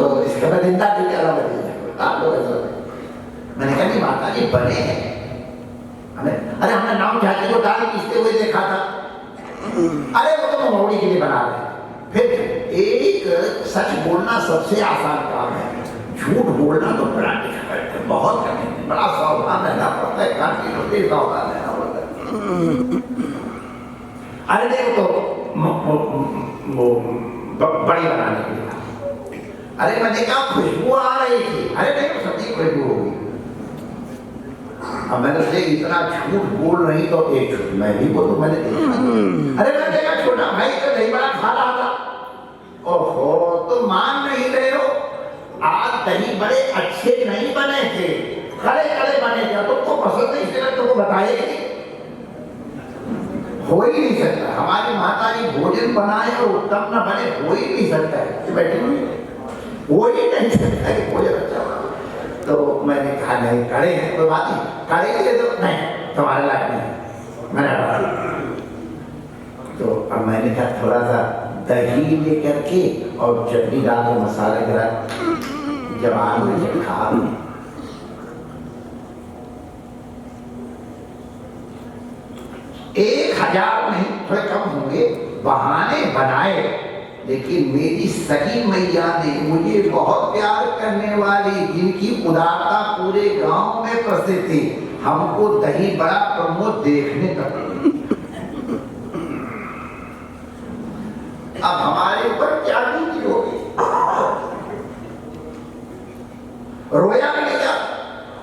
तो इसका मैं जिंदा थी क्या मैंने कहा नहीं माता जी बने हैं अरे हमने नाम चाहते को दाल पीसते हुए देखा था। अरे वो तो मौड़ी के लिए बना रहे हैं। फिर एक सच बोलना सबसे आसान काम है, झूठ बोलना तो बड़ा डिफिकल्ट है, बहुत कठिन है, बड़ा सावधान रहना पड़ता है, काफी सावधान रहना पड़ता है। अरे देखो तो बड़ी बनाने के लिए अरे मैंने कहा खुशबू आ रही थी, अरे देखो सब्जी खुशबू होगी। अब मैंने से इतना झूठ बोल रही तो एक मैं भी बोलूं मैंने देखा। अरे मैंने देखा छोटा भाई तो दही बड़ा खा रहा था। ओहो तो मान नहीं रहे हो, आज दही बड़े अच्छे नहीं बने थे, खड़े खड़े बने थे, तुमको पसंद नहीं इसलिए तुमको बताएगी हो ही नहीं सकता। हमारी माता जी भोजन बनाए और उत्तम न बने हो ही नहीं सकता है, बैठे हो ही नहीं सकता है भोजन अच्छा बना। तो मैंने कहा नहीं कड़े हैं तो बात नहीं, कड़े के तो नहीं तुम्हारे लायक नहीं मैंने कहा। तो अब मैंने कहा थोड़ा सा दही लेकर के और चटनी डाल के मसाले गिरा जवान में खा 1000 नहीं थोड़े कम होंगे बहाने बनाए, लेकिन मेरी सगी मैया ने मुझे बहुत प्यार करने वाली जिनकी उदारता पूरे गांव में प्रसिद्ध थी, हमको दही बड़ा प्रमोद देखने तक। अब हमारे ऊपर क्या बीती होगी, रोया भी नहीं जा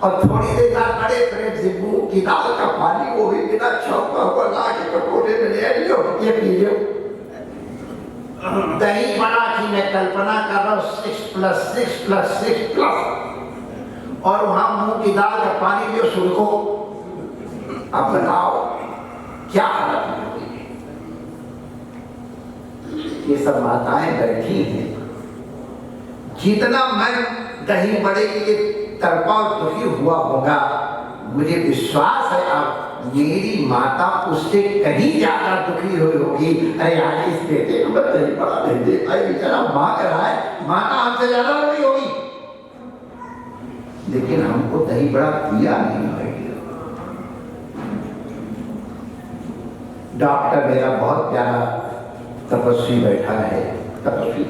और थोड़ी देर बाद बड़े प्रेम से मुंह की दाल का पानी वो भी बिना छौंका हुआ ला के कटोरे में ले लियो, ये पी लो। दही बड़ा की मैं कल्पना कर रहा हूँ 6+6+6+ और वहां मुंह की दाल का पानी लियो सुनको। अब बताओ क्या हालत होगी। ये सब माताएं बैठी हैं, जितना मैं दही बड़े के लिए तड़पा और दुखी हुआ होगा, मुझे विश्वास है अब मेरी माता उससे कहीं ज्यादा दुखी हुई होगी। अरे यार इस बेटे को दही बड़ा दे दे, अरे बेचारा माँ कर रहा है, माता हमसे ज्यादा रोई होगी, लेकिन हमको दही बड़ा पिया नहीं है। डॉक्टर मेरा बहुत प्यारा तपस्वी बैठा है, तपस्वी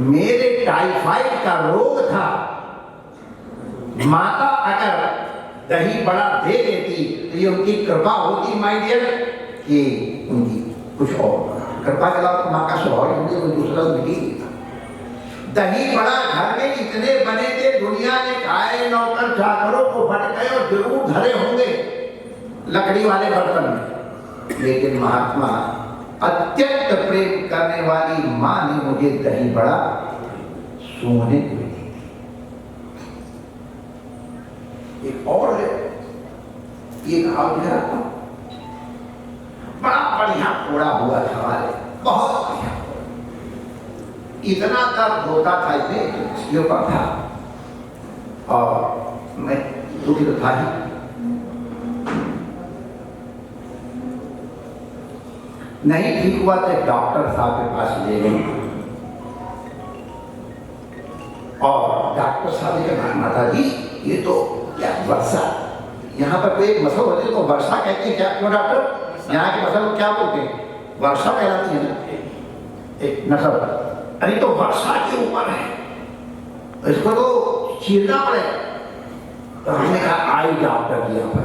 मेरे टाइफाइड का रोग था, माता अगर दही बड़ा दे देती तो ये उनकी कृपा होती माय डियर कि उनकी कुछ और कृपा के अलावा माँ का स्वभाव कोई दूसरा नहीं था। दही बड़ा घर में इतने बने थे, दुनिया ने खाए, नौकर चाकरों को फट गए और जरूर धरे होंगे लकड़ी वाले बर्तन में, लेकिन महात्मा अत्यंत प्रेम करने वाली माँ ने मुझे दही बड़ा सोने को दी। एक और है, ये घाव मेरा बड़ा बढ़िया फोड़ा हुआ था हमारे, बहुत बढ़िया, इतना दर्द होता था इसके ऊपर था और मैं दुखी तो था ही। नहीं ठीक हुआ तो डॉक्टर साहब के पास ले गए और डॉक्टर साहब ने कहा माता जी ये तो क्या वर्षा, यहाँ पर कोई एक मसल होती है तो वर्षा कहते हैं क्या, क्यों डॉक्टर यहाँ की मसल क्या बोलते हैं, वर्षा कहलाती है ना एक नसल। अरे तो वर्षा के ऊपर है तो इसको तो चीरना पड़ेगा। तो हमने कहा आई डॉक्टर जी यहाँ पर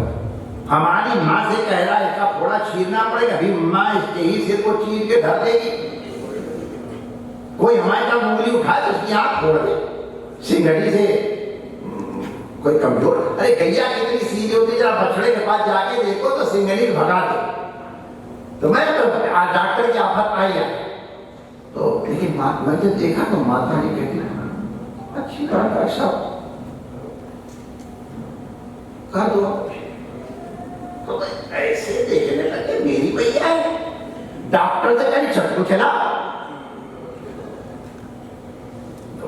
हमारी माँ से कह रहा है इसका फोड़ा चीरना पड़ेगा, अभी माँ इसके ही सिर को चीर के धर देगी, कोई हमारे का उंगली उठाए तो उसकी आँख फोड़ दे सिंगड़ी से, कोई कमजोर। अरे गैया कितनी सीधी होती, जरा बछड़े के पास जाके देखो तो सिंगड़ी भगा दे। तो मैं तो डॉक्टर की आफत आई है तो, लेकिन मैं जब देखा तो माता ने कहती अच्छी बात ऐसा कर दो। तो ऐसे देखने लगे मेरी भैया है, डॉक्टर से कहीं चक्कू चला। तो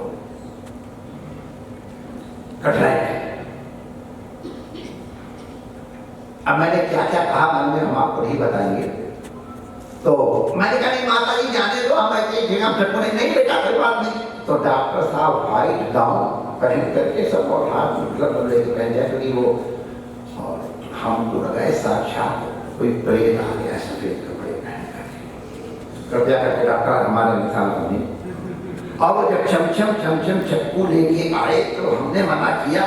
कठिनाई, अब मैंने क्या क्या कहा मन में हम आपको नहीं बताएंगे। तो मैंने कहा नहीं माता जी जाने दो, हम ऐसे ही चक्कू नहीं बेटा कोई बात नहीं, तो डॉक्टर साहब व्हाइट गाउन पहन करके सब और हाथ मतलब लेके पहन जाए क्योंकि वो, और हमको लगा साक्षात कोई प्रेत आ गया सफेद कपड़े पहन करके। कृपया करके डॉक्टर हमारे मिसाल बने। और वो जब छम चक्कू लेके आए तो हमने मना किया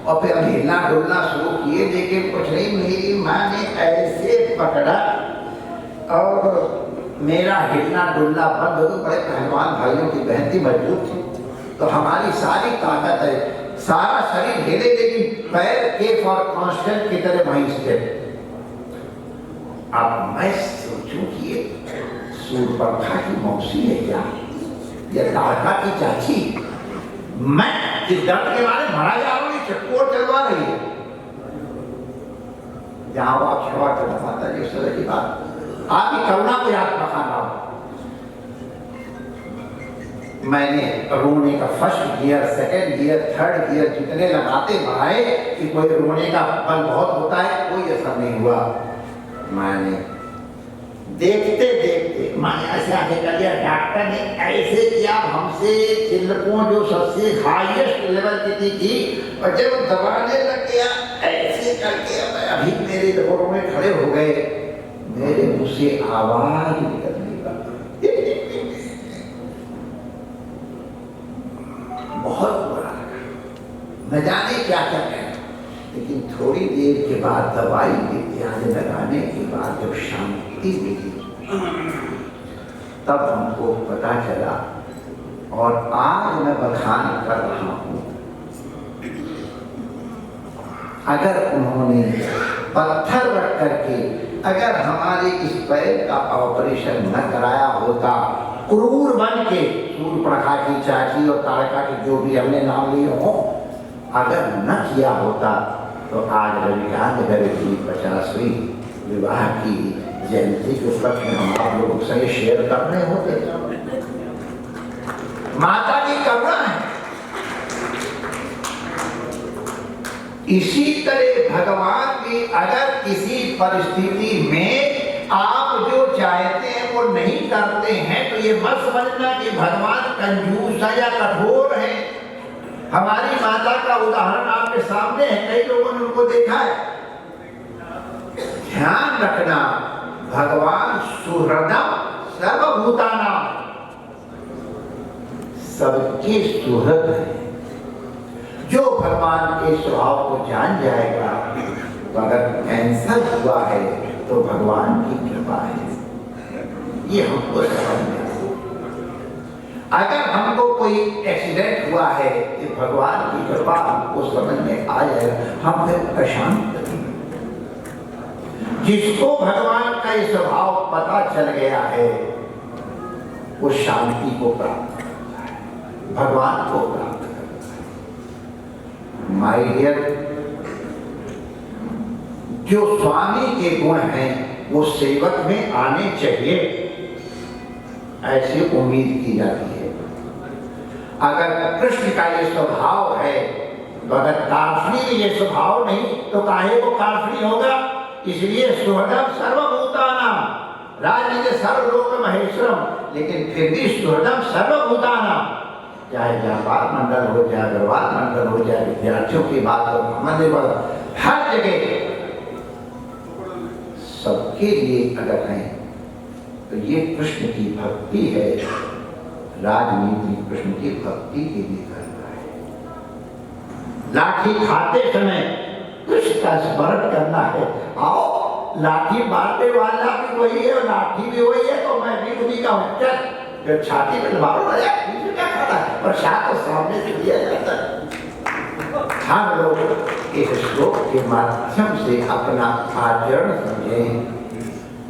और फिर हम हिलना डुलना शुरू किए, लेकिन कुछ नहीं, मेरी माँ ने ऐसे पकड़ा और मेरा हिलना डुलना बंद हो गया। बड़े पहलवान भाइयों की बहन थी, मजबूत थी, तो हमारी सारी ताकत है, सारा शरीर हिले लेकिन पैर के फॉर कांस्टेंट की तरह वहीं स्थिर। अब मैं सोचूं कि ये सूर्यप्रभा की मौसी है क्या, या लाड़का की चाची? मैं इस दर्द के बारे में मरा जा रहा हूँ, ये चक्कू और चलवा रही है। जहां आप क्षमा करना माता जी, इस तरह की बात आपकी करुणा को याद रखना। मैंने रोने का first gear, second gear, third gear जितने लगाते बढ़ाए कि कोई रोने का बल बहुत होता है, कोई असर नहीं हुआ। मैंने देखते देखते मैंने ऐसे आगे कर दिया, डॉक्टर ने ऐसे किया हमसे चिल्लकों जो सबसे हाईएस्ट लेवल की थी, और जब दबाने लग गया ऐसे करके अभी मेरे दबों में खड़े हो गए, मेरे मुंह से आवाज निकलने लगी। बहुत बुरा लगा, न जाने क्या क्या कहना, लेकिन थोड़ी देर के बाद दवाई इत्यादि लगाने के बाद जब शांति मिली तब हमको पता चला, और आज मैं बखान कर रहा हूं, अगर उन्होंने पत्थर रख करके अगर हमारे इस पैर का ऑपरेशन न कराया होता, क्रूर बन के सूर्यप्रभा की चाची और तारका की जो भी हमने नाम लिए हो, अगर न किया होता तो आज रविकांत गर्ग की 50वीं विवाह की जयंती के उपलक्ष्य में हम आप लोगों से शेयर कर रहे होते। माता की करुणा है। इसी तरह भगवान भी अगर किसी परिस्थिति में आप जो चाहते हैं वो नहीं करते हैं तो ये मत समझना कि भगवान कंजूस है या कठोर है। हमारी माता का उदाहरण आपके सामने है, कई लोगों ने उनको देखा है। ध्यान रखना, भगवान सुहृदम सर्वभूतानां, सबके सुहृद है। जो भगवान के स्वभाव को जान जाएगा, तो अगर कैंसर हुआ है तो भगवान की कृपा है, ये हमको समझना। अगर हमको कोई एक्सीडेंट हुआ है ये भगवान की कृपा हमको समझ में आ जाएगा, हम फिर अशांत नहीं। जिसको भगवान का ये स्वभाव पता चल गया है वो शांति को प्राप्त करता है, भगवान को प्राप्त करता है। माय डियर, जो स्वामी के गुण हैं वो सेवक में आने चाहिए, ऐसी उम्मीद की जाती है। अगर कृष्ण का ये स्वभाव है तो अगर कार्ष्णी में ये स्वभाव नहीं तो काहे को कार्ष्णी होगा। इसलिए सुहृदम सर्वभूतानां, राजनीति सर्वलोक महेश्वरम, लेकिन फिर भी सुहृदम सर्वभूतानां, चाहे व्यापार मंडल हो, चाहे अग्रवाल मंडल हो, चाहे विद्यार्थियों की बात हो, मंदिर हर जगह सबके लिए अगर है तो ये कृष्ण की भक्ति है। राजनीति कृष्ण की भक्ति के लिए करना है। लाठी खाते समय कृष्ण का स्मरण करना है। आओ, लाठी मारने वाला भी वही है और लाठी भी वही है, तो मैं भी उन्हीं का हूँ। चल छाती में मारो ना यार, क्या खाता है, प्रसाद तो सामने से दिया जाता है। हम लोग इस श्लोक के माध्यम से अपना आचरण समझें।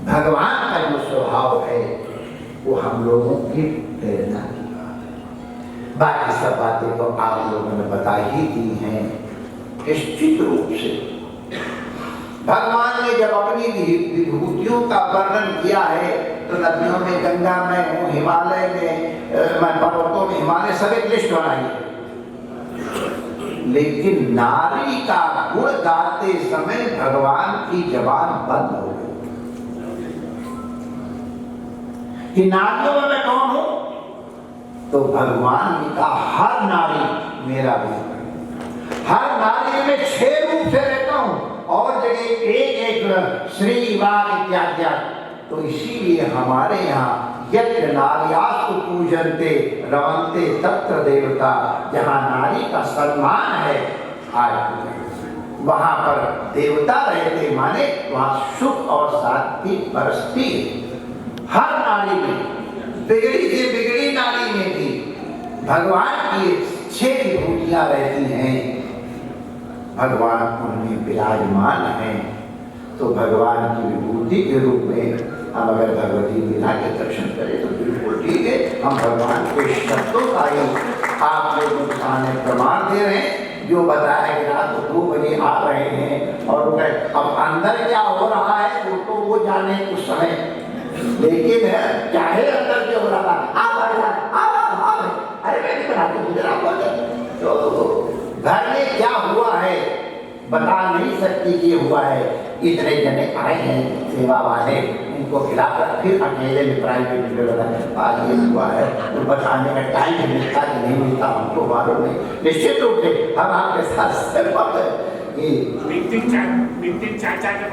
भगवान का जो स्वभाव है वो हम लोगों की प्रेरणा की बात है। बाकी सब बातें तो आप लोगों ने बता ही दी हैं निश्चित रूप से। भगवान ने जब अपनी विभूतियों का वर्णन किया है तो नदियों में, गंगा में, हिमालय में, पर्वतों में, हिमालय सब एक लिस्ट बनाई है। लेकिन नारी का गुण गाते समय भगवान की जबान बंद हो गई कि नारियों में मैं कौन हूं, तो भगवान ने कहा हर नारी मेरा रूप है, हर नारी में 6 रूप से रहता हूं और जगह एक श्री वाग इत्यादि। तो इसीलिए हमारे यहाँ यज्ञ नार्यास्तु पूजन्ते रमन्ते तत्र देवता, जहाँ नारी का सम्मान है आज वहां पर देवता रहते, माने वहां सुख और शांति बरसती है। हर नारी में, बिगड़ी से बिगड़ी नारी में भी भगवान की 6 विभूतियां रहती हैं, भगवान उनमें विराजमान हैं। तो भगवान की विभूति के रूप में हम अगर भगवती मीरा के दर्शन करें तो बिल्कुल ठीक है। हम भगवान के शब्दों का ही आप लोगों के सामने प्रमाण दे रहे हैं। जो बताया कि रात को 2 बजे आ रहे हैं और अब अंदर क्या हो रहा है वो तो वो जाने उस समय, लेकिन चाहे अंदर क्या हो रहा था अरे मैं बनाते गुजरा तो घर में क्या हुआ है बता नहीं सकती कि हुआ है। इतने जने आए हैं सेवा वाले, उनको खिलाकर फिर अकेले में प्राइवेट में आज ये हुआ है, तो बताने का टाइम मिलता कि नहीं मिलता हमको मालूम नहीं। निश्चित रूप से हम आपके साथ सहमत है कि मीटिंग चाचा के